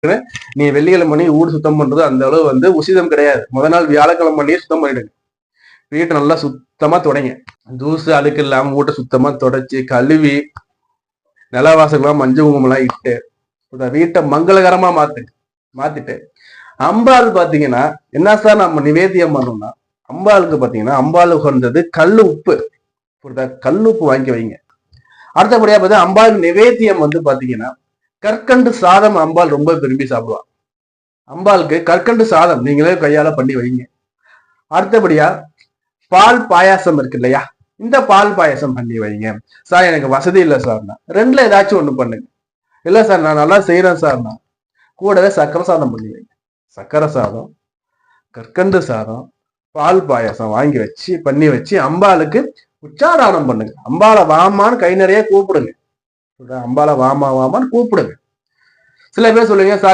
நீ வெள்ளிக்கிழமை பண்ணி வீடு சுத்தம் பண்றது அந்த அளவு உசிதம் கிடையாது. முதல் நாள் வியாழக்கிழமை பண்ணியே சுத்தம் பண்ணிடுங்க. வீட்டை நல்லா சுத்தமா தொடங்க. தூசு அழுக்கு இல்லாம வீட்டை சுத்தமா தொடச்சு கழுவி நிலவாசலாம் மஞ்சள் குங்குமம் எல்லாம் இட்டு வீட்டை மங்களகரமா மாத்திட்டு அம்பாள் பாத்தீங்கன்னா என்ன சார் நம்ம நிவேதியம் பண்ணோம்னா அம்பாளுக்கு பாத்தீங்கன்னா அம்பாள் உகந்தது கல்லு உப்பு. கல்லு உப்பு வாங்கி வைங்க. அடுத்தபடியா பார்த்தா அம்பாளுக்கு நிவேதியம் பாத்தீங்கன்னா கற்கண்டு சாதம் அம்பாள் ரொம்ப விரும்பி சாப்பிடுவாங்க. அம்பாளுக்கு கற்கண்டு சாதம் நீங்களே கையால பண்ணி வைங்க. அடுத்தபடியா பால் பாயாசம் இருக்கு இல்லையா, இந்த பால் பாயாசம் பண்ணி வைங்க. சார் எனக்கு வசதி இல்லை சார்னா ரெண்டுல ஏதாச்சும் ஒண்ணு பண்ணுங்க. இல்லை சார் நான் நல்லா செய்யறேன் சார்னா கூடவே சக்கரை சாதம் பண்ணி வைங்க. சக்கரை சாதம், கற்கண்டு சாதம், பால் பாயாசம் வாங்கி வச்சு பண்ணி வச்சு அம்பாளுக்கு உச்சாரணம் பண்ணுங்க. அம்பாளை வாமான்னு கை நிறைய கூப்பிடுங்க. அம்பாளை வாமான்னு கூப்பிடுங்க. சில பேர் சொல்லுங்க சார்